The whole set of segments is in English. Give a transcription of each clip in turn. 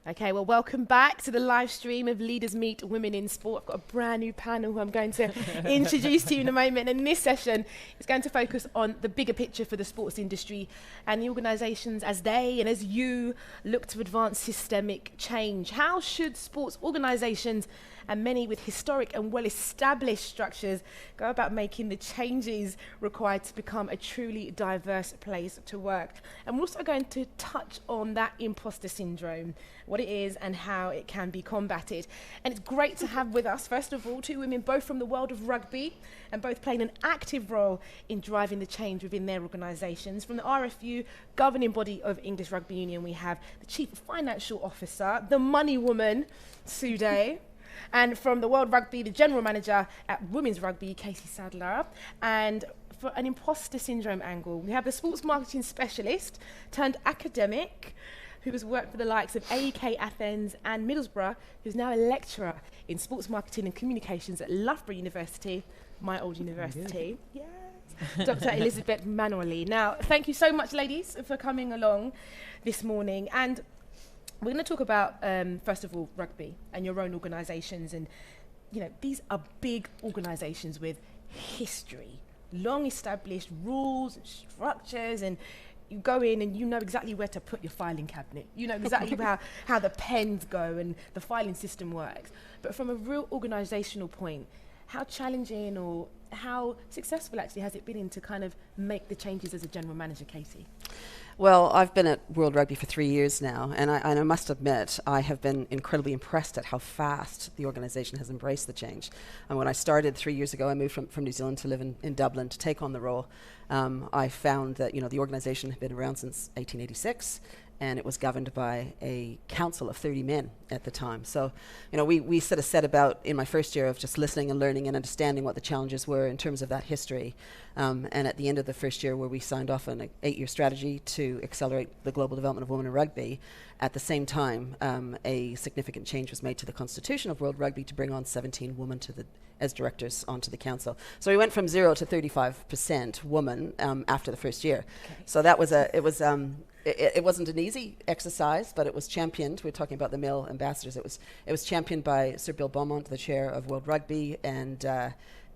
Okay, well, welcome back to the live stream of Leaders Meet Women in Sport. I've got a brand new panel who I'm going to introduce to you in a moment. And this session is going to focus on the bigger picture for the sports industry and the organisations as they and as you look to advance systemic change. How should sports organisations and many with historic and well-established structures go about making the changes required to become a truly diverse place to work? And we're also going to touch on that imposter syndrome, what it is and how it can be combated. And it's great to have with us, first of all, two women both from the world of rugby and both playing an active role in driving the change within their organisations. From the RFU governing body of English Rugby Union, we have the Chief Financial Officer, the money woman, Sadleir. And from the World Rugby, the General Manager at Women's Rugby, Casey Sadleir. And for an imposter syndrome angle, we have the Sports Marketing Specialist turned academic, who has worked for the likes of AEK Athens and Middlesbrough, who's now a lecturer in Sports Marketing and Communications at Loughborough University, my old university. Yes. Dr. Elizabeth Manoli. Now, thank you so much, ladies, for coming along this morning. And we're going to talk about, first of all, rugby and your own organisations. And, you know, these are big organisations with history, long established rules and structures, and you go in and you know exactly where to put your filing cabinet. You know exactly how the pens go and the filing system works. But from a real organisational point, how challenging or how successful actually has it been in to kind of make the changes as a general manager, Casey? Well, I've been at World Rugby for 3 years now, and I must admit, I have been incredibly impressed at how fast the organisation has embraced the change. And when I started 3 years ago, I moved from New Zealand to live in Dublin to take on the role. I found that, you know, the organisation had been around since 1886, and it was governed by a council of 30 men at the time. So, you know, we sort of set about in my first year of just listening and learning and understanding what the challenges were in terms of that history. And at the end of the first year, where we signed off on an 8-year strategy to accelerate the global development of women in rugby, at the same time, a significant change was made to the constitution of World Rugby to bring on 17 women as directors onto the council. So we went from 0 to 35% women after the first year. Okay. So that was it wasn't an easy exercise, but it was championed. We're talking about the male ambassadors. It was championed by Sir Bill Beaumont, the chair of World Rugby, and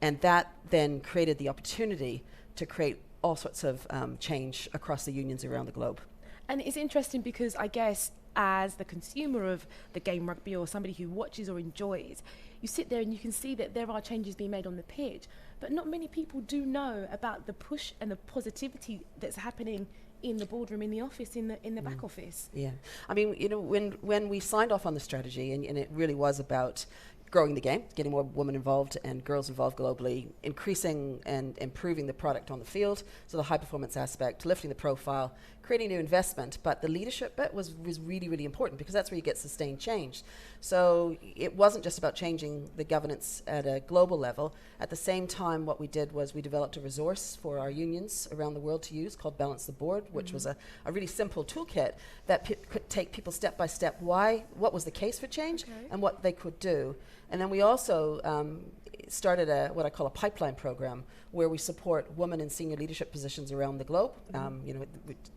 that then created the opportunity to create all sorts of change across the unions around the globe. And it's interesting because I guess as the consumer of the game rugby or somebody who watches or enjoys, you sit there and you can see that there are changes being made on the pitch, but not many people do know about the push and the positivity that's happening in the boardroom, in the office, in the back office. Yeah, I mean, you know, when we signed off on the strategy, and it really was about growing the game, getting more women involved and girls involved globally, increasing and improving the product on the field, so the high performance aspect, lifting the profile, creating new investment. But the leadership bit was really, really important, because that's where you get sustained change. So it wasn't just about changing the governance at a global level. At the same time, what we did was we developed a resource for our unions around the world to use called Balance the Board, which was a really simple toolkit that could take people step by step what was the case for change and what they could do. And then we also started what I call a pipeline program, where we support women in senior leadership positions around the globe. You know,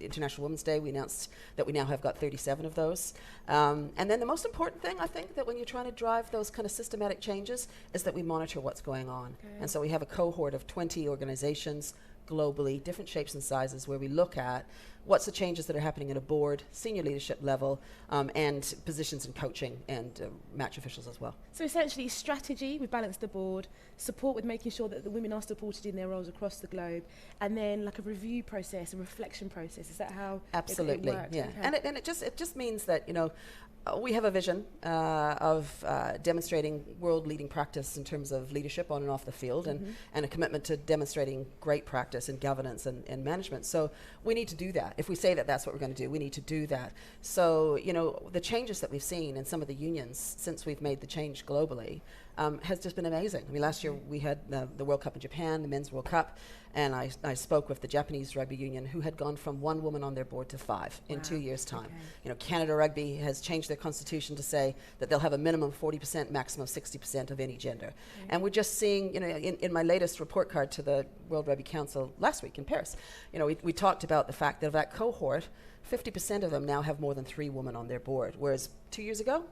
International Women's Day, we announced that we now have got 37 of those. And then the most important thing, I think, that when you're trying to drive those kind of systematic changes is that we monitor what's going on. Okay. And so we have a cohort of 20 organizations globally, different shapes and sizes, where we look at what's the changes that are happening at a board, senior leadership level, and positions in coaching and match officials as well. So essentially strategy, we balance the board, support with making sure that the women are supported in their roles across the globe, and then like a review process, a reflection process. Is that how Absolutely, it works? Yeah. Okay. And it just means that, you know, we have a vision of demonstrating world-leading practice in terms of leadership on and off the field, and a commitment to demonstrating great practice in governance and management. So we need to do that. If we say that that's what we're going to do, we need to do that. So, you know, the changes that we've seen in some of the unions since we've made the change globally has just been amazing. I mean, last year we had the World Cup in Japan, the Men's World Cup, and I spoke with the Japanese Rugby Union, who had gone from 1 woman on their board to 5 in 2 years' time. Okay. You know, Canada Rugby has changed their constitution to say that they'll have a minimum 40%, maximum 60% of any gender. And we're just seeing, you know, in my latest report card to the World Rugby Council last week in Paris, you know, we talked about the fact that of that cohort, 50% of them now have more than 3 women on their board, whereas 2 years ago,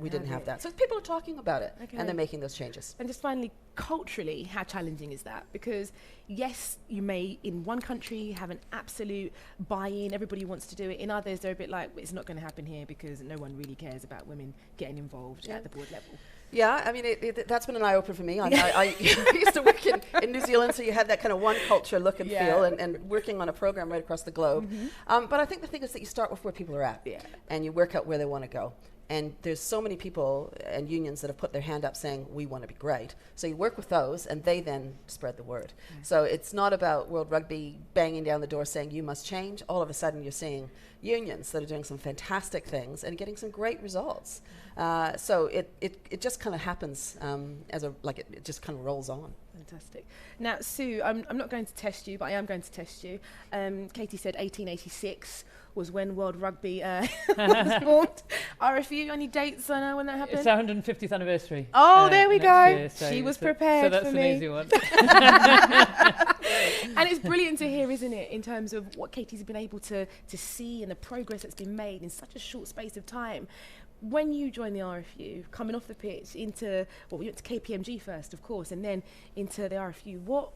we didn't have that. So people are talking about it, and they're making those changes. And just finally, culturally, how challenging is that? Because yes, you may in one country have an absolute buy-in, everybody wants to do it. In others, they're a bit like, it's not going to happen here because no one really cares about women getting involved at the board level. Yeah, I mean, that's been an eye-opener for me. I used to work in New Zealand, so you had that kind of one culture look and feel, and working on a program right across the globe. But I think the thing is that you start with where people are at, and you work out where they want to go. And there's so many people and unions that have put their hand up saying, we want to be great. So you work with those, and they then spread the word. So it's not about World Rugby banging down the door saying, you must change. All of a sudden, you're seeing unions that are doing some fantastic things and getting some great results. So it just kind of happens it just kind of rolls on. Fantastic. Now, Sue, I'm not going to test you, but I am going to test you. Katie said 1886 was when World Rugby was formed. RFU, any dates on when that happened? It's our 150th anniversary. Oh, there we go. Year, so she was prepared so that's for an me. easy one. And it's brilliant to hear, isn't it, in terms of what Katie's been able to see and the progress that's been made in such a short space of time. When you joined the RFU, coming off the pitch into, well, we went to KPMG first, of course, and then into the RFU, what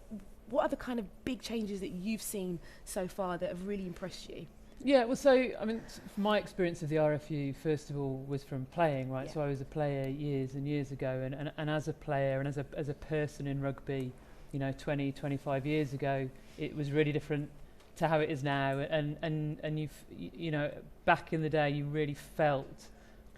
are the kind of big changes that you've seen so far that have really impressed you? Yeah, well, so, I mean, my experience of the RFU, first of all, was from playing, right? So I was a player years and years ago, and as a player and as a person in rugby, you know, 20, 25 years ago, it was really different to how it is now. And you know, back in the day, you really felt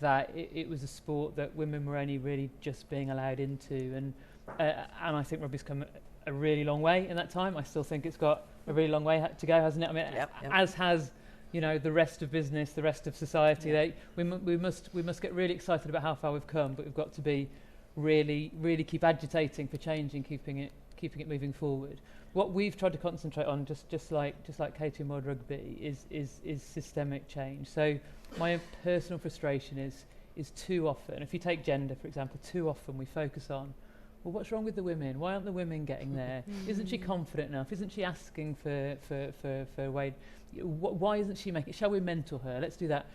that it was a sport that women were only really just being allowed into. And I think rugby's come a really long way in that time. I still think it's got a really long way to go, hasn't it? I mean, as has, you know, the rest of business, the rest of society. We must get really excited about how far we've come, but we've got to be really keep agitating for change and keeping it moving forward. What we've tried to concentrate on, just like Katie and World Rugby, is systemic change. So my personal frustration is too often, if you take gender for example, too often we focus on, well, what's wrong with the women? Why aren't the women getting there? Isn't she confident enough? Isn't she asking for Wade? Why isn't she making? Shall we mentor her? Let's do that.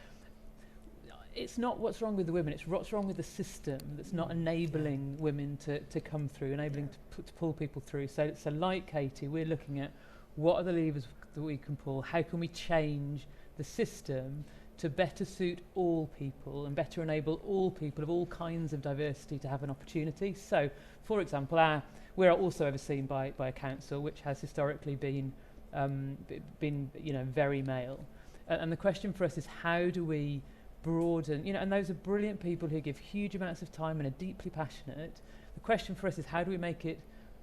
It's not what's wrong with the women, it's what's wrong with the system that's not enabling women to come through, enabling to pull people through. So like Katie, we're looking at what are the levers that we can pull, how can we change the system to better suit all people and better enable all people of all kinds of diversity to have an opportunity. So, for example, we're also overseen by a council which has historically been you know, very male. And the question for us is, how do we broaden, you know, and those are brilliant people who give huge amounts of time and are deeply passionate. The question for us is, how do we make it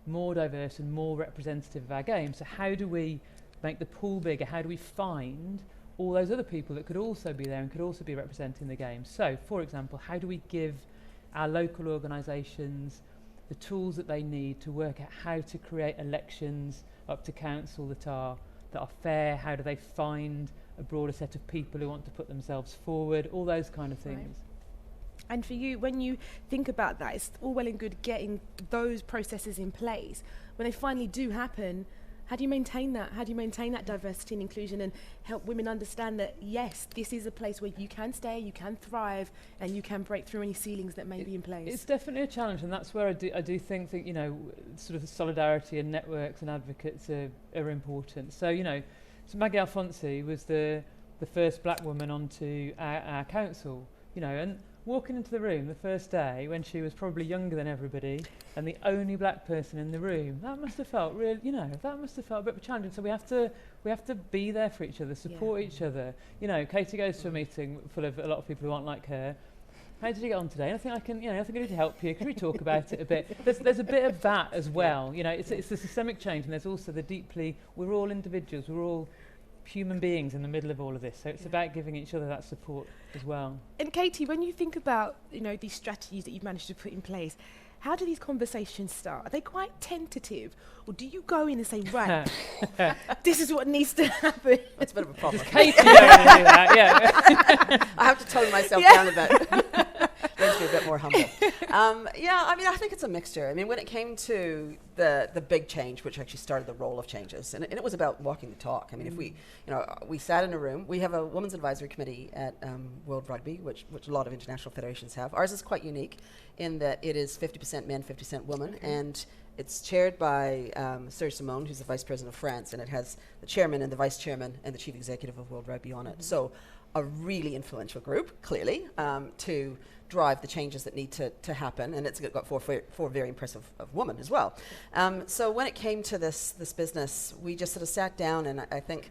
more diverse and more representative of our game? So how do we make the pool bigger? How do we find all those other people that could also be there and could also be representing the game? So, for example, how do we give our local organisations the tools that they need to work out how to create elections up to council that are fair? How do they find a broader set of people who want to put themselves forward? All those kind of things. Right. And for you, when you think about that, it's all well and good getting those processes in place. When they finally do happen, how do you maintain that? How do you maintain that diversity and inclusion and help women understand that, yes, this is a place where you can stay, you can thrive, and you can break through any ceilings that may be in place? It's definitely a challenge, and that's where I do think you know, sort of the solidarity and networks and advocates are important. So, you know, so Maggie Alfonsi was the first black woman onto our council, you know, and walking into the room the first day when she was probably younger than everybody and the only black person in the room, that must have felt real, you know, that must have felt a bit of a challenge. So we have to be there for each other, support each other. You know, Katie goes to a meeting full of a lot of people who aren't like her. How did you get on today? And I think I need to help you. Can we talk about it a bit? There's a bit of that as well. You know, it's the systemic change, and there's also the deeply, we're all individuals, we're all human beings in the middle of all of this. So it's about giving each other that support as well. And Katie, when you think about, these strategies that you've managed to put in place, how do these conversations start? Are they quite tentative? Or do you go in and say, right, this is what needs to happen? That's a bit of a problem. Katie going to do that, yeah. I have to tone myself down a bit. Makes me a bit more humble. I think it's a mixture. I mean, when it came to the big change, which actually started the roll of changes, and it was about walking the talk. I mean, if we sat in a room, we have a women's advisory committee at World Rugby, which a lot of international federations have. Ours is quite unique in that it is 50% men, 50% women, and it's chaired by Sir Simone, who's the Vice President of France, and it has the chairman and the vice chairman and the chief executive of World Rugby on it. So a really influential group, clearly, to drive the changes that need to happen, and it's got four very impressive of women as well. So when it came to this business, we just sort of sat down, and I think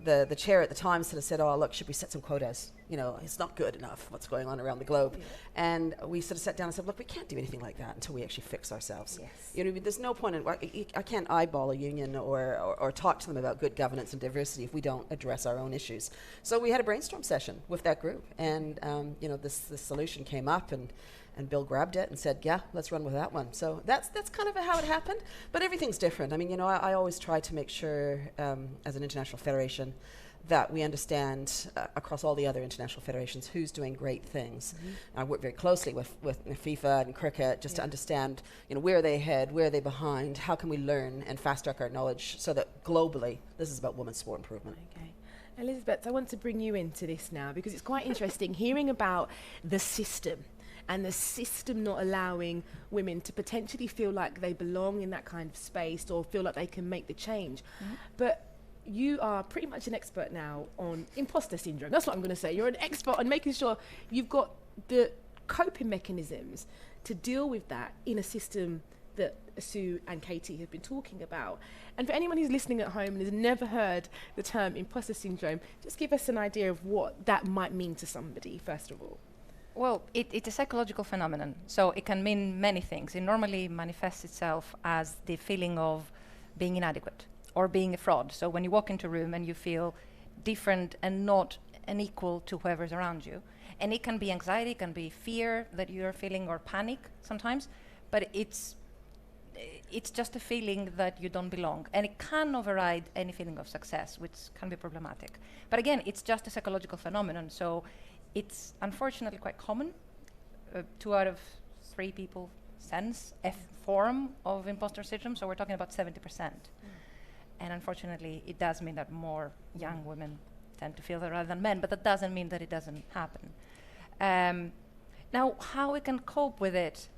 the chair at the time sort of said, oh, look, should we set some quotas? It's not good enough what's going on around the globe. Yeah. And we sort of sat down and said, look, we can't do anything like that until we actually fix ourselves. Yes. There's no point in, I can't eyeball a union or talk to them about good governance and diversity if we don't address our own issues. So we had a brainstorm session with that group, and this solution came up, and Bill grabbed it and said, yeah, let's run with that one. So that's kind of how it happened, but everything's different. I mean, I always try to make sure as an international federation that we understand across all the other international federations who's doing great things. I work very closely with FIFA and cricket just to understand, where are they ahead, where are they behind, how can we learn and fast track our knowledge so that globally this is about women's sport improvement. Okay. Elizabeth, I want to bring you into this now because it's quite interesting hearing about the system and the system not allowing women to potentially feel like they belong in that kind of space or feel like they can make the change. But you are pretty much an expert now on imposter syndrome. That's what I'm going to say. You're an expert on making sure you've got the coping mechanisms to deal with that in a system that Sue and Katie have been talking about. And for anyone who's listening at home and has never heard the term imposter syndrome, just give us an idea of what that might mean to somebody, first of all. Well, it's a psychological phenomenon, so it can mean many things. It normally manifests itself as the feeling of being inadequate or being a fraud. So when you walk into a room and you feel different and not unequal to whoever's around you. And it can be anxiety, it can be fear that you're feeling, or panic sometimes, but it's just a feeling that you don't belong. And it can override any feeling of success, which can be problematic. But again, it's just a psychological phenomenon, so it's unfortunately quite common. 2 out of 3 people sense a form of imposter syndrome, so we're talking about 70%. And unfortunately, it does mean that more young women tend to feel that rather than men, but that doesn't mean that it doesn't happen. Now, how we can cope with it,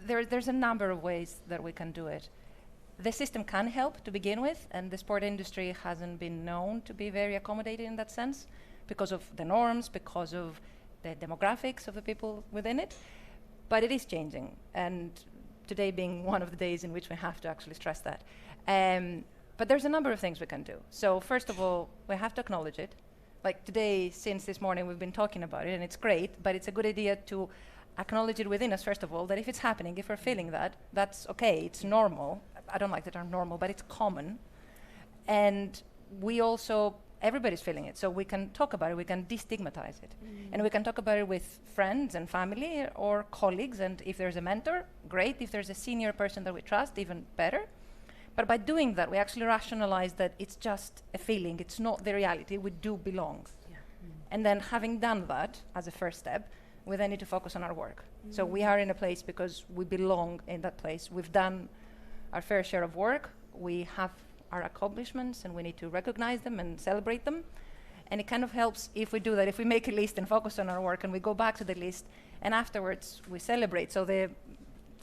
there's a number of ways that we can do it. The system can help to begin with, and the sport industry hasn't been known to be very accommodating in that sense because of the norms, because of the demographics of the people within it. But it is changing, and today being one of the days in which we have to actually stress that. But there's a number of things we can do. So first of all, we have to acknowledge it. Like today, since this morning, we've been talking about it, and it's great, but it's a good idea to acknowledge it within us, first of all, that if it's happening, if we're feeling that, that's okay, it's normal. I don't like the term normal, but it's common. And we also, everybody's feeling it, so we can talk about it, we can destigmatize it. And we can talk about it with friends and family or colleagues, and if there's a mentor, great. If there's a senior person that we trust, even better. But by doing that, we actually rationalize that it's just a feeling, it's not the reality, we do belong. And then having done that as a first step, we then need to focus on our work. So we are in a place because we belong in that place. We've done our fair share of work, we have our accomplishments, and we need to recognize them and celebrate them. And it kind of helps if we do that, if we make a list and focus on our work, and we go back to the list, and afterwards we celebrate. So the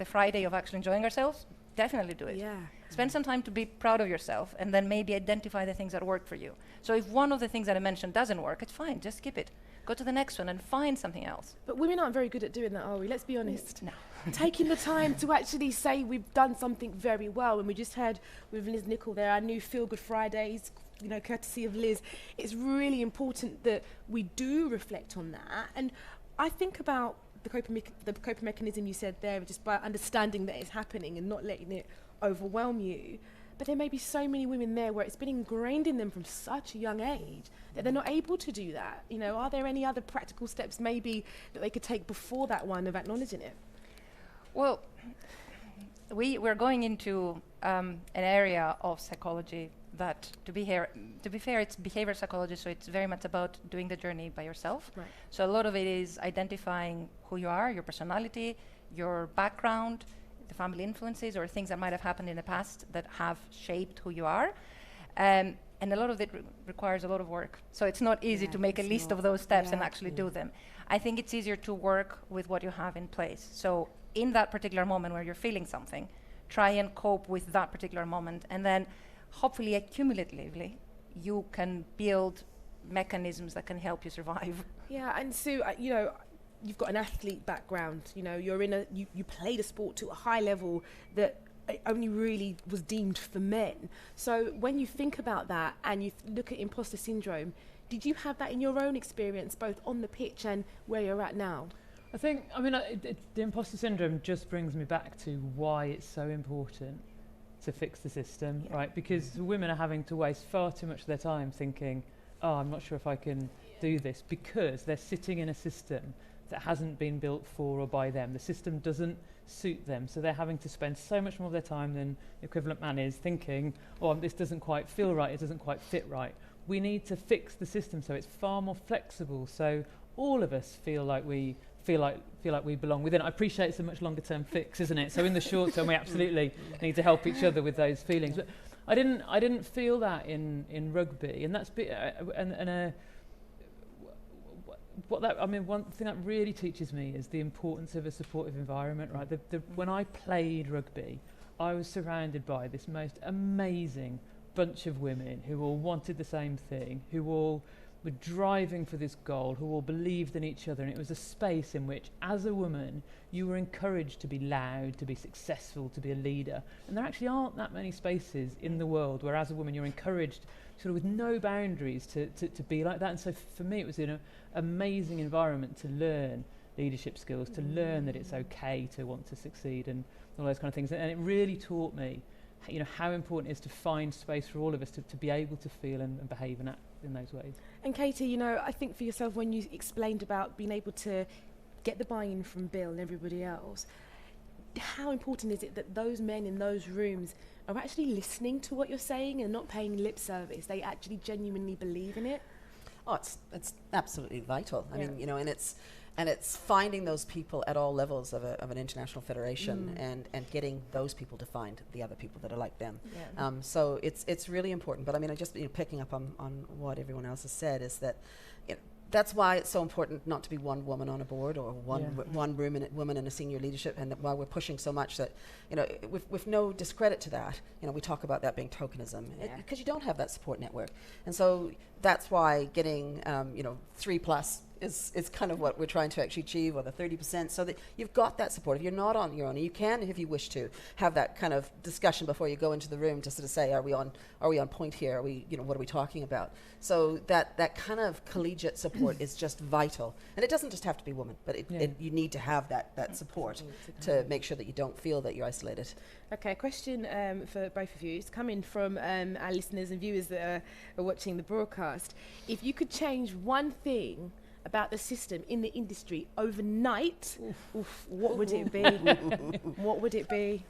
Friday of actually enjoying ourselves, definitely do it. Spend some time to be proud of yourself, and then maybe identify the things that work for you. So if one of the things that I mentioned doesn't work, it's fine, just skip it. Go to the next one and find something else. But women aren't very good at doing that, are we? Let's be honest. No. Taking the time to actually say we've done something very well. And we just heard with Liz Nichol there, our new Feel Good Fridays, courtesy of Liz. It's really important that we do reflect on that. And I think about the coping mechanism you said there, just by understanding that it's happening and not letting it overwhelm you. but there may be so many women there where it's been ingrained in them from such a young age that they're not able to do that. You know, are there any other practical steps maybe that they could take before that one of acknowledging it? Well, we're going into an area of psychology that, to be fair, it's behavior psychology, so it's very much about doing the journey by yourself. Right. So a lot of it is identifying who you are, your personality, your background, the family influences or things that might have happened in the past that have shaped who you are. And a lot of it requires a lot of work. So it's not easy to make a list of those steps and actually do them. I think it's easier to work with what you have in place. So in that particular moment where you're feeling something, try and cope with that particular moment. And then hopefully accumulatively, you can build mechanisms that can help you survive. Yeah, and Sue, you know, you've got an athlete background. You know, you're in you played a sport to a high level that it only really was deemed for men. So when you think about that and you look at imposter syndrome, did you have that in your own experience, both on the pitch and where you're at now? I think, I mean, the imposter syndrome just brings me back to why it's so important to fix the system, right? Because women are having to waste far too much of their time thinking, oh, I'm not sure if I can do this, because they're sitting in a system that hasn't been built for or by them. The system doesn't suit them, so they're having to spend so much more of their time than the equivalent man is thinking, oh, this doesn't quite feel right, it doesn't quite fit right. We need to fix the system so it's far more flexible, so all of us feel like we belong within. I appreciate it's a much longer term fix, isn't it? So in the short term, we absolutely need to help each other with those feelings. But I didn't feel that in rugby, and that's one thing that really teaches me is the importance of a supportive environment, right? When I played rugby, I was surrounded by this most amazing bunch of women who all wanted the same thing, who all were driving for this goal, who all believed in each other, and it was a space in which, as a woman, you were encouraged to be loud, to be successful, to be a leader. And there actually aren't that many spaces in the world where, as a woman, you're encouraged sort of with no boundaries to be like that. And so for me, it was an amazing environment to learn leadership skills, to learn that it's okay to want to succeed and all those kind of things. And it really taught me, you know, how important it is to find space for all of us to be able to feel and behave and act in those ways. And Katie, you know, I think for yourself, when you explained about being able to get the buy-in from Bill and everybody else, how important is it that those men in those rooms are actually listening to what you're saying and not paying lip service? They actually genuinely believe in it? Oh, it's absolutely vital. I mean, you know, and it's finding those people at all levels of an international federation and getting those people to find the other people that are like them. Yeah. So it's really important. But I mean, I just, you know, picking up on what everyone else has said is that, you know, that's why it's so important not to be one woman on a board or one woman in a senior leadership, and why we're pushing so much that, you know, with no discredit to that, you know, we talk about that being tokenism, because you don't have that support network. And so that's why getting, you know, 3+ is kind of what we're trying to actually achieve, or the 30%, so that you've got that support. If you're not on your own, you can, if you wish to, have that kind of discussion before you go into the room to sort of say, are we on point here? Are we, you know, what are we talking about? So that kind of collegiate support is just vital. And it doesn't just have to be women, but you need to have that support to make sure that you don't feel that you're isolated. Okay, a question for both of you. It's coming from our listeners and viewers that are watching the broadcast. If you could change one thing about the system in the industry overnight, what would it be? What would it be?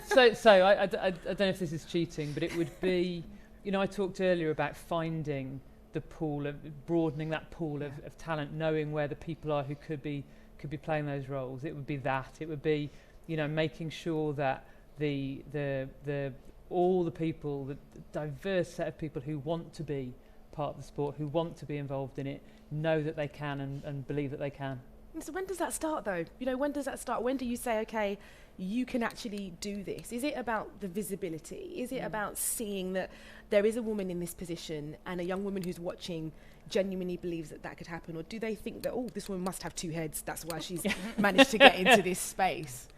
So I don't know if this is cheating, but it would be, you know, I talked earlier about finding the pool, broadening that pool of talent, knowing where the people are who could be playing those roles. It would be that. It would be, you know, making sure that all the people, the diverse set of people who want to be part of the sport, who want to be involved in it, know that they can and believe that they can. And so when does that start, though? You know, when does that start? When do you say, okay, you can actually do this? Is it about the visibility? Is it about seeing that there is a woman in this position and a young woman who's watching genuinely believes that could happen? Or do they think that, oh, this woman must have two heads, that's why she's managed to get into this space?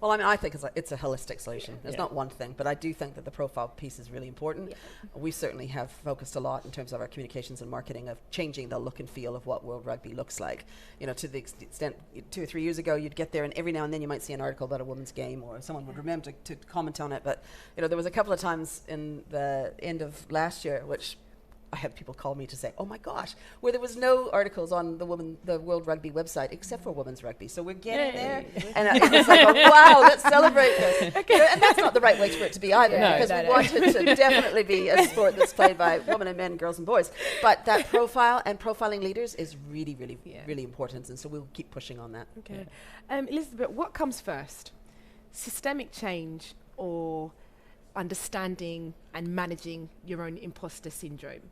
Well, I mean, I think it's a holistic solution. It's not one thing, but I do think that the profile piece is really important. Yeah. We certainly have focused a lot in terms of our communications and marketing of changing the look and feel of what World Rugby looks like. You know, to the extent 2 or 3 years ago, you'd get there and every now and then you might see an article about a women's game or someone would remember to comment on it. But, you know, there was a couple of times in the end of last year, which I had people call me to say, oh my gosh, where there was no articles on the World Rugby website except for women's rugby. So we're getting there. And it was like, oh, wow, let's celebrate this. And that's not the right way for it to be either, because we want it to definitely be a sport that's played by women and men, girls and boys. But that profile and profiling leaders is really, really, really important. And so we'll keep pushing on that. Okay. Elizabeth, what comes first? Systemic change or understanding and managing your own imposter syndrome?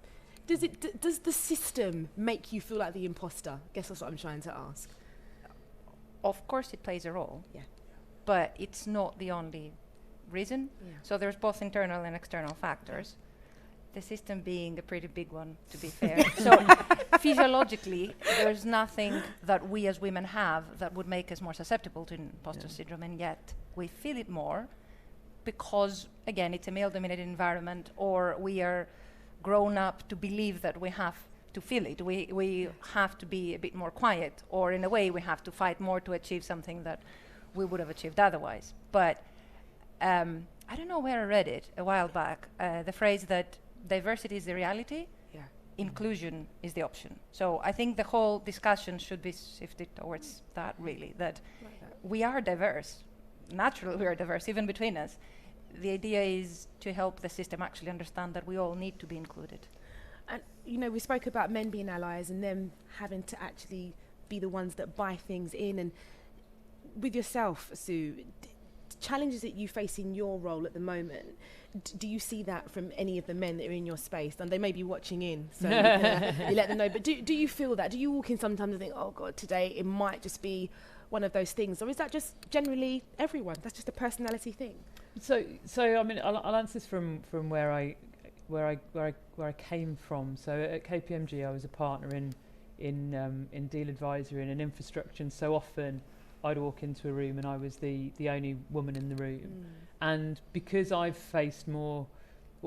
Does the system make you feel like the imposter? I guess that's what I'm trying to ask. Of course it plays a role. Yeah. But it's not the only reason. Yeah. So there's both internal and external factors. The system being a pretty big one, to be fair. So physiologically, there's nothing that we as women have that would make us more susceptible to imposter syndrome, and yet we feel it more because, again, it's a male-dominated environment, or we are grown up to believe that we have to feel it. We have to be a bit more quiet, or in a way we have to fight more to achieve something that we would have achieved otherwise. But I don't know where I read it a while back, the phrase that diversity is the reality, inclusion is the option. So I think the whole discussion should be shifted towards that, really, that we are diverse. Naturally we are diverse, even between us. The idea is to help the system actually understand that we all need to be included. And, you know, we spoke about men being allies and them having to actually be the ones that buy things in. And with yourself, Sue, challenges that you face in your role at the moment, do you see that from any of the men that are in your space? And they may be watching in, so you let them know. But do you feel that? Do you walk in sometimes and think, oh God, today it might just be one of those things? Or is that just generally everyone? That's just a personality thing? So I mean, I'll answer this from where I came from. So at KPMG, I was a partner in deal advisory and in infrastructure, and so often I'd walk into a room and I was the only woman in the room. And because I've faced more,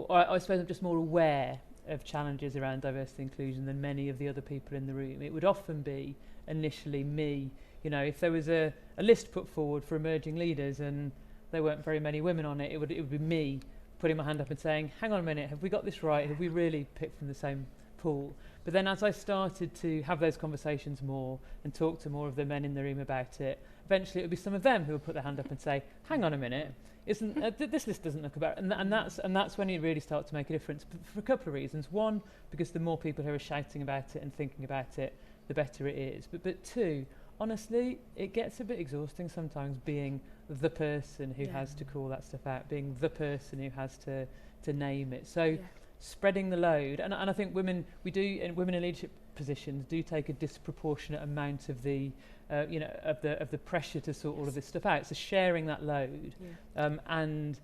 I suppose I'm just more aware of challenges around diversity and inclusion than many of the other people in the room. It would often be initially me. You know, if there was a list put forward for emerging leaders and there weren't very many women on it, it would be me putting my hand up and saying, hang on a minute, have we got this right? Have we really picked from the same pool? But then as I started to have those conversations more and talk to more of the men in the room about it, eventually it would be some of them who would put their hand up and say, hang on a minute, isn't this list doesn't look about, and that's when it really starts to make a difference, for a couple of reasons. One, because the more people who are shouting about it and thinking about it, the better it is. But two, honestly, it gets a bit exhausting sometimes being the person who has to call that stuff out, being the person who has to name it. So spreading the load, and I think women in leadership positions do take a disproportionate amount of the of the pressure to sort all of this stuff out. So sharing that load and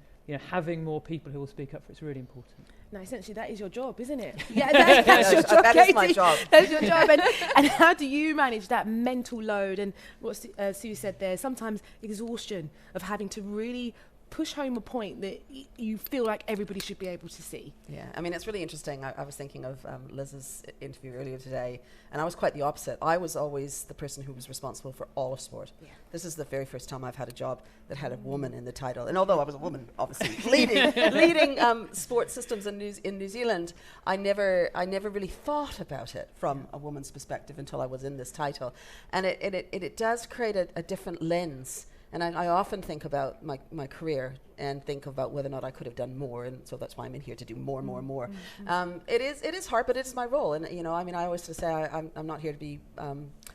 having more people who will speak up for it's really important. No, essentially that is your job, isn't it? Yeah, that's your job. That is my job. That's your job. And how do you manage that mental load? And what Sue said there, sometimes exhaustion of having to really push home a point that you feel like everybody should be able to see. Yeah, I mean, it's really interesting. I was thinking of Liz's interview earlier today, and I was quite the opposite. I was always the person who was responsible for all of sport. Yeah. This is the very first time I've had a job that had a woman in the title. And although I was a woman, obviously, leading sports systems in New Zealand, I never really thought about it from a woman's perspective until I was in this title. And it does create a different lens. And I often think about my career and think about whether or not I could have done more, and so that's why I'm in here to do more. It is hard, but it's my role. And I mean, I always say I'm not here to be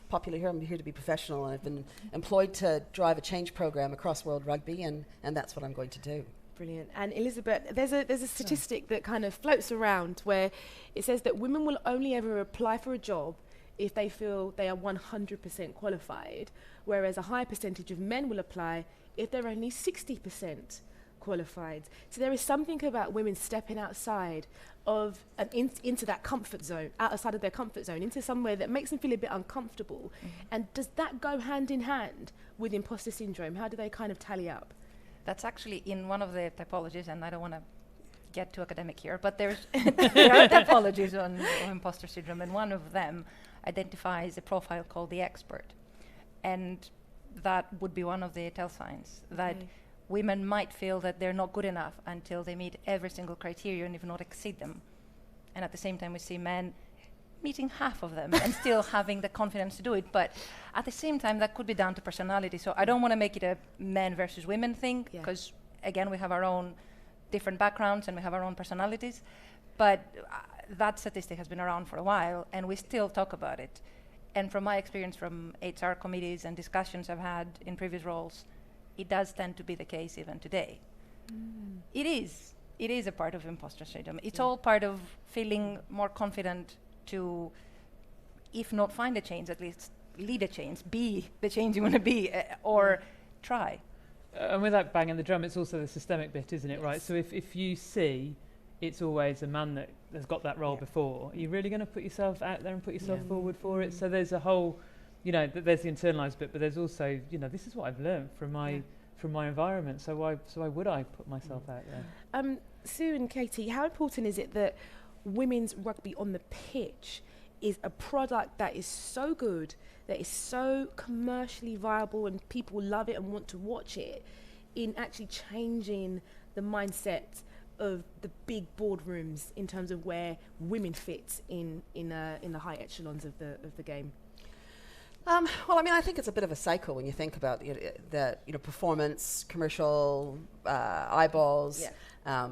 popular here. I'm here to be professional, and I've been employed to drive a change program across World Rugby, and that's what I'm going to do. Brilliant. And Elizabeth, there's a statistic that kind of floats around where it says that women will only ever apply for a job if they feel they are 100% qualified, whereas a high percentage of men will apply if they're only 60% qualified. So there is something about women stepping outside of into that comfort zone, outside of their comfort zone, into somewhere that makes them feel a bit uncomfortable. And does that go hand in hand with imposter syndrome? How do they kind of tally up? That's actually in one of the typologies, and I don't want to get too academic here, but there are typologies on imposter syndrome, and one of them identifies a profile called the expert. And that would be one of the tell signs that women might feel that they're not good enough until they meet every single criterion, if not exceed them. And at the same time, we see men meeting half of them and still having the confidence to do it. But at the same time, that could be down to personality. So I don't want to make it a men versus women thing, because again, we have our own different backgrounds and we have our own personalities. But that statistic has been around for a while, and we still talk about it. And from my experience from HR committees and discussions I've had in previous roles, it does tend to be the case even today. It is a part of imposter syndrome. It's all part of feeling more confident to, if not find a change, at least lead a change, be the change you want to be, or try. And without banging the drum, it's also the systemic bit, isn't it, right? So if you see it's always a man that has got that role before, are you really going to put yourself out there and put yourself forward for it? So there's a whole, there's the internalised bit, but there's also, this is what I've learned from my environment. So why would I put myself out there? Sue and Katie, how important is it that women's rugby on the pitch is a product that is so good, that is so commercially viable, and people love it and want to watch it, in actually changing the mindset of the big boardrooms in terms of where women fit in the high echelons of the game? Well, I mean, I think it's a bit of a cycle when you think about performance, commercial, eyeballs,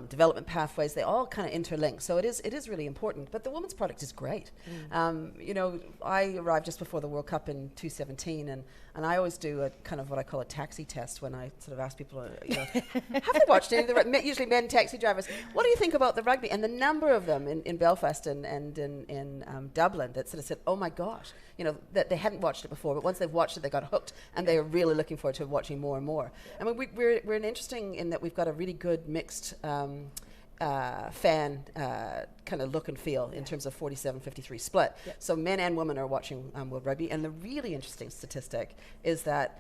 development pathways. They all kind of interlink. So it is really important. But the women's product is great. I arrived just before the World Cup in 2017, and I always do a kind of what I call a taxi test when I sort of ask people, have they watched any of the usually men taxi drivers? What do you think about the rugby? And the number of them in Belfast and in Dublin that sort of said, oh my gosh, that they hadn't watched it before, but once they've watched it, they got hooked, and they are really looking forward to watching more and more. I mean, we're interesting in that we've got a really good mixed fan kind of look and feel in terms of 47-53 split. So men and women are watching World Rugby, and the really interesting statistic is that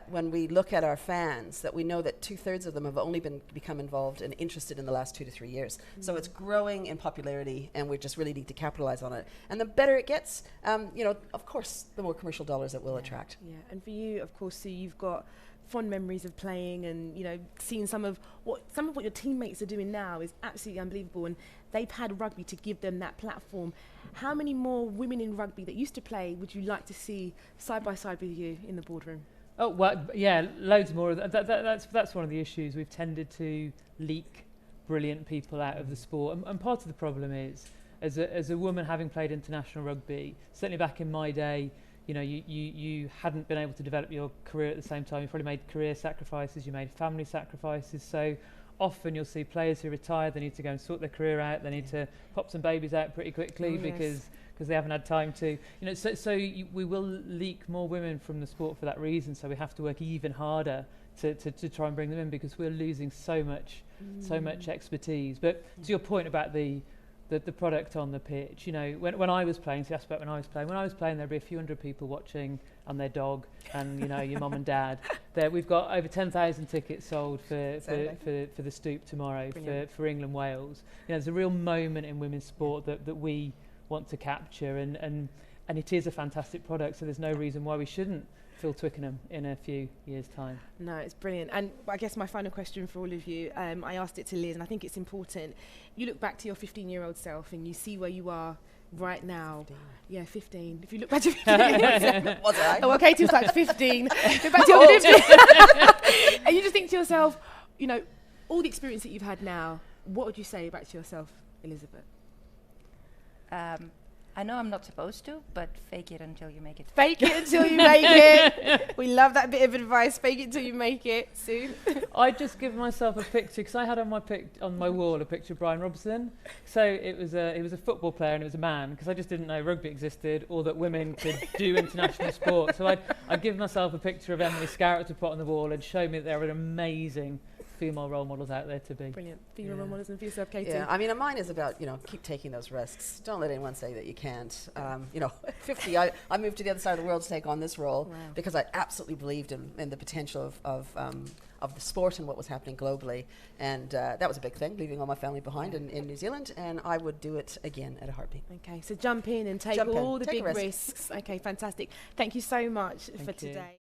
when we look at our fans, that we know that 2/3 of them have only become involved and interested in the last 2 to 3 years. So it's growing in popularity, and we just really need to capitalize on it. And the better it gets, of course, the more commercial dollars it will attract. Yeah, and for you, of course, Sue, you've got fond memories of playing, and seeing some of what your teammates are doing now is absolutely unbelievable, and they've had rugby to give them that platform. How many more women in rugby that used to play would you like to see side by side with you in the boardroom? Oh, well, yeah, loads more. That's one of the issues. We've tended to leak brilliant people out of the sport, and part of the problem is, as a woman having played international rugby, certainly back in my day, you hadn't been able to develop your career at the same time. You probably made career sacrifices, you made family sacrifices. So often you'll see players who retire, they need to go and sort their career out, they need to pop some babies out pretty quickly because they haven't had time to. We will leak more women from the sport for that reason. So we have to work even harder to try and bring them in, because we're losing so much expertise. But to your point about the product on the pitch, when I was playing, so you asked about when I was playing, there'd be a few hundred people watching, and their dog, and your mum and dad. We've got over 10,000 tickets sold for the Stoop tomorrow for England Wales. There's a real moment in women's sport that we want to capture, and it is a fantastic product. So there's no reason why we shouldn't fill Twickenham in a few years' time. No, it's brilliant. And I guess my final question for all of you, I asked it to Liz, and I think it's important. You look back to your 15-year-old self and you see where you are right now. 15. Yeah, 15. If you look back to 15. Was I? Oh, well, Katie was like 15. Look back to your 15. And you just think to yourself, all the experience that you've had now, what would you say back to yourself, Elizabeth? I know I'm not supposed to, but fake it until you make it. Fake it until you make it. We love that bit of advice. Fake it until you make it. Sue? I just give myself a picture, because I had on my wall a picture of Brian Robson. So he was a football player and it was a man, because I just didn't know rugby existed or that women could do international sport. So I'd give myself a picture of Emily Scarrett to put on the wall and show me that they're an amazing female role models out there to be. Brilliant. Female role models and for yourself, Katie. Yeah, I mean, mine is about, keep taking those risks. Don't let anyone say that you can't. At 50, I moved to the other side of the world to take on this role because I absolutely believed in the potential of the sport and what was happening globally. And that was a big thing, leaving all my family behind in New Zealand, and I would do it again at a heartbeat. Okay, so jump in and take all the big risks. Okay, fantastic. Thank you so much for today.